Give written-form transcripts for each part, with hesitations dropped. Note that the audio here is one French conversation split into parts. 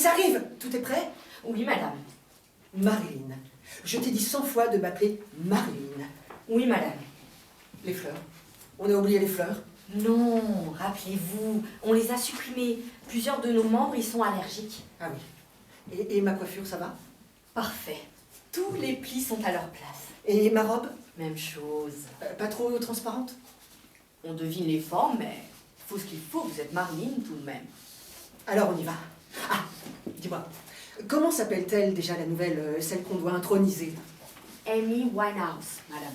Ils arrivent. Tout est prêt? Oui, madame. Marilyn, je t'ai dit 100 fois de m'appeler Marilyn. Oui, madame. Les fleurs. On a oublié les fleurs. Non, rappelez-vous, on les a supprimées. Plusieurs de nos membres y sont allergiques. Ah oui. Et ma coiffure, ça va? Parfait. Tous les plis sont à leur place. Et ma robe? Même chose. Pas trop transparente? On devine les formes, mais faut ce qu'il faut. Vous êtes Marilyn tout de même. Alors on y va. Ah, dis-moi, comment s'appelle-t-elle déjà la nouvelle, celle qu'on doit introniser? Amy Winehouse, madame.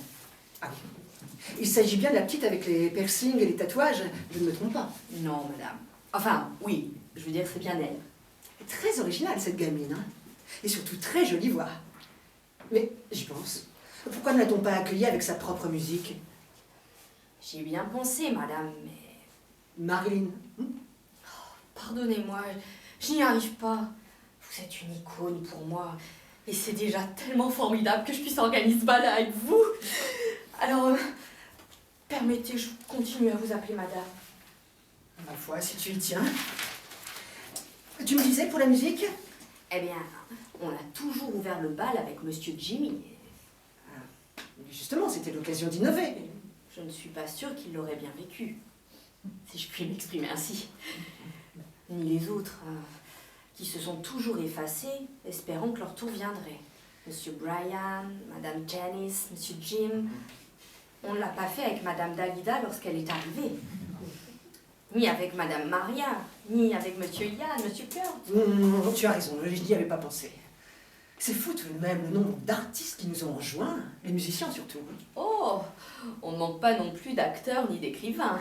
Ah oui. Il s'agit bien de la petite avec les piercings et les tatouages, je ne me trompe pas. Non, madame. Enfin, oui, je veux dire, c'est bien elle. Très originale cette gamine, hein. Et surtout très jolie voix. Mais j'y pense. Pourquoi ne l'a-t-on pas accueillie avec sa propre musique? J'y ai bien pensé, madame, mais... Marilyn. Pardonnez-moi, je n'y arrive pas. Vous êtes une icône pour moi. Et c'est déjà tellement formidable que je puisse organiser ce bal avec vous. Alors, permettez que je continue à vous appeler madame. Ma foi, si tu y tiens. Tu me disais pour la musique? Eh bien, on a toujours ouvert le bal avec Monsieur Jimmy. Justement, c'était l'occasion d'innover. Je ne suis pas sûre qu'il l'aurait bien vécu, si je puis m'exprimer ainsi. Ni les autres, qui se sont toujours effacés, espérant que leur tour viendrait. Monsieur Brian, Madame Janice, Monsieur Jim. On ne l'a pas fait avec Madame Dalida lorsqu'elle est arrivée. Ni avec Madame Maria, ni avec Monsieur Yann, Monsieur Kurt. Non, tu as raison, je n'y avais pas pensé. C'est fou tout de même le nombre d'artistes qui nous ont rejoints, les musiciens surtout. Oh, on ne manque pas non plus d'acteurs ni d'écrivains.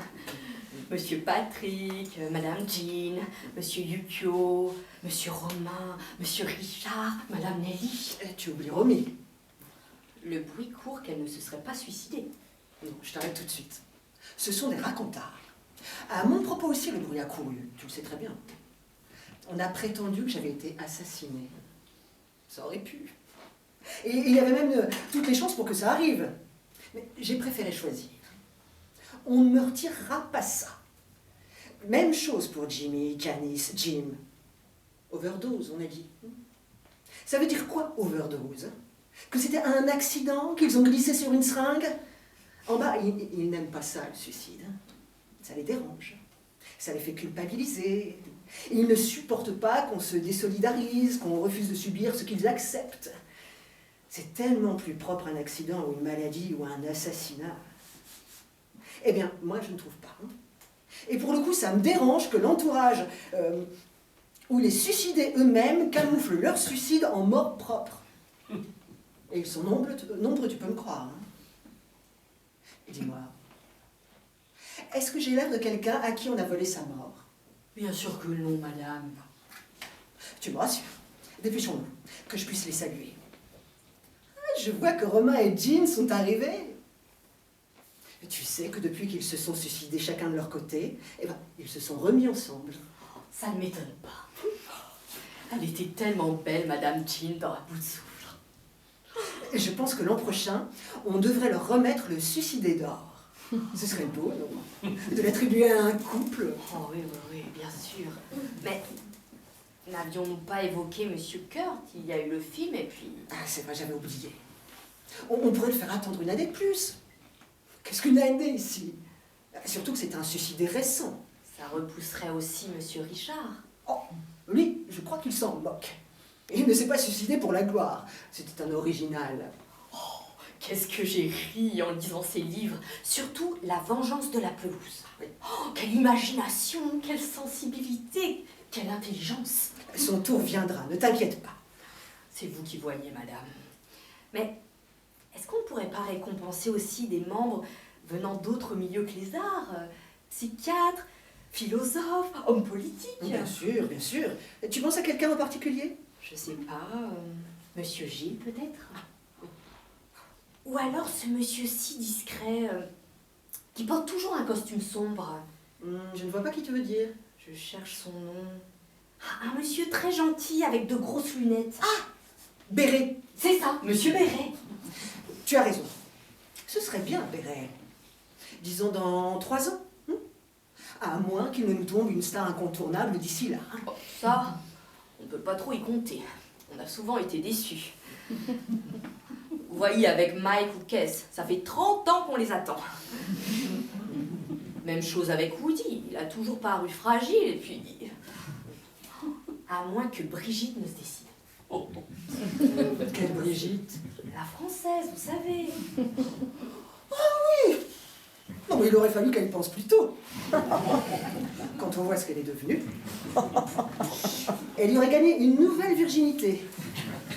Monsieur Patrick, Madame Jean, Monsieur Yukio, Monsieur Romain, Monsieur Richard, Madame Nelly. Tu oublies Romy. Le bruit court qu'elle ne se serait pas suicidée. Non, je t'arrête tout de suite. Ce sont des racontards. À mon propos aussi, le bruit a couru, tu le sais très bien. On a prétendu que j'avais été assassinée. Ça aurait pu. Et il y avait même toutes les chances pour que ça arrive. Mais j'ai préféré choisir. On ne me retirera pas ça. Même chose pour Jimmy, Janice, Jim. Overdose, on a dit. Ça veut dire quoi, overdose? Que c'était un accident, qu'ils ont glissé sur une seringue? En bas, ils n'aiment pas ça, le suicide. Ça les dérange. Ça les fait culpabiliser. Ils ne supportent pas qu'on se désolidarise, qu'on refuse de subir ce qu'ils acceptent. C'est tellement plus propre un accident ou une maladie ou un assassinat. Eh bien, moi, je ne trouve pas. Et pour le coup, ça me dérange que l'entourage ou les suicidés eux-mêmes camouflent leur suicide en mort propre. Et ils sont nombreux, tu peux me croire. Dis-moi, est-ce que j'ai l'air de quelqu'un à qui on a volé sa mort? Bien sûr que non, madame. Tu me rassures. Dépêchons-nous, que je puisse les saluer. Je vois que Romain et Jean sont arrivés. Tu sais que depuis qu'ils se sont suicidés chacun de leur côté, eh ben, ils se sont remis ensemble. Ça ne m'étonne pas. Elle était tellement belle, Madame Jean, dans un bout de souffle. Et je pense que l'an prochain, on devrait leur remettre le suicidé d'or. Ce serait beau, non? De l'attribuer à un couple. Oh oui, oui, oui, bien sûr. Mais n'avions-nous pas évoqué Monsieur Kurt? Il y a eu le film et puis... Ah, c'est vrai, j'avais oublié. On pourrait le faire attendre une année de plus. Qu'est-ce qu'une année ici? Surtout que c'est un suicidé récent. Ça repousserait aussi Monsieur Richard. Oh, lui, je crois qu'il s'en moque. Il ne s'est pas suicidé pour la gloire. C'était un original. Oh, qu'est-ce que j'ai ri en lisant ces livres. Surtout La vengeance de la pelouse. Oui. Oh, quelle imagination, quelle sensibilité, quelle intelligence. Son tour viendra, ne t'inquiète pas. C'est vous qui voyez, madame. Mais est-ce qu'on ne pourrait pas récompenser aussi des membres venant d'autres milieux que les arts? Psychiatres, philosophes, hommes politiques? Bien sûr, bien sûr. Tu penses à quelqu'un en particulier? Je sais pas, Monsieur Gilles peut-être? Ou alors ce monsieur si discret, qui porte toujours un costume sombre. Je ne vois pas qui tu veux dire. Je cherche son nom. Ah, un monsieur très gentil avec de grosses lunettes. Ah, Béret. C'est ça, Monsieur Béret. Tu as raison. Ce serait bien, Béret. Disons dans 3 ans. À moins qu'il ne nous tombe une star incontournable d'ici là. Oh, ça, On ne peut pas trop y compter. On a souvent été déçus. Vous voyez, avec Mike ou Kess, ça fait 30 ans qu'on les attend. Même chose avec Woody, il a toujours paru fragile, et puis... À moins que Brigitte ne se décide. Quelle Brigitte? La française, vous savez. Non, mais il aurait fallu qu'elle y pense plus tôt. Quand on voit ce qu'elle est devenue, elle y aurait gagné une nouvelle virginité,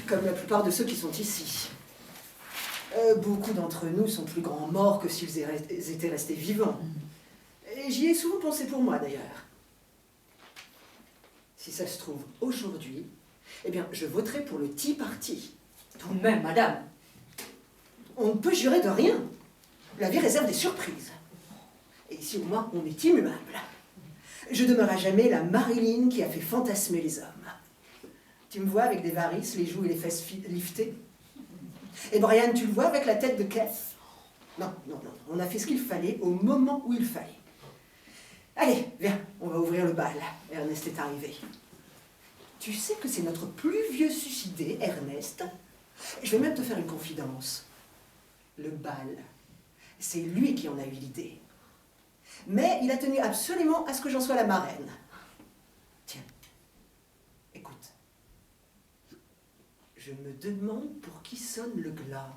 comme la plupart de ceux qui sont ici. Beaucoup d'entre nous sont plus grands morts que s'ils étaient restés vivants. Et j'y ai souvent pensé pour moi, d'ailleurs. Si ça se trouve, aujourd'hui, eh bien, je voterai pour le Tea Party. Tout de même, madame. On ne peut jurer de rien. La vie réserve des surprises. Et ici, au moins, on est immuable. Je demeure à jamais la Marilyn qui a fait fantasmer les hommes. Tu me vois avec des varices, les joues et les fesses liftées? Et Brian, tu le vois avec la tête de Keith? Non, non, non. On a fait ce qu'il fallait au moment où il fallait. Allez, viens, on va ouvrir le bal. Ernest est arrivé. Tu sais que c'est notre plus vieux suicidé, Ernest? Je vais même te faire une confidence. Le bal, c'est lui qui en a eu l'idée. Mais il a tenu absolument à ce que j'en sois la marraine. Tiens, écoute. Je me demande pour qui sonne le glas.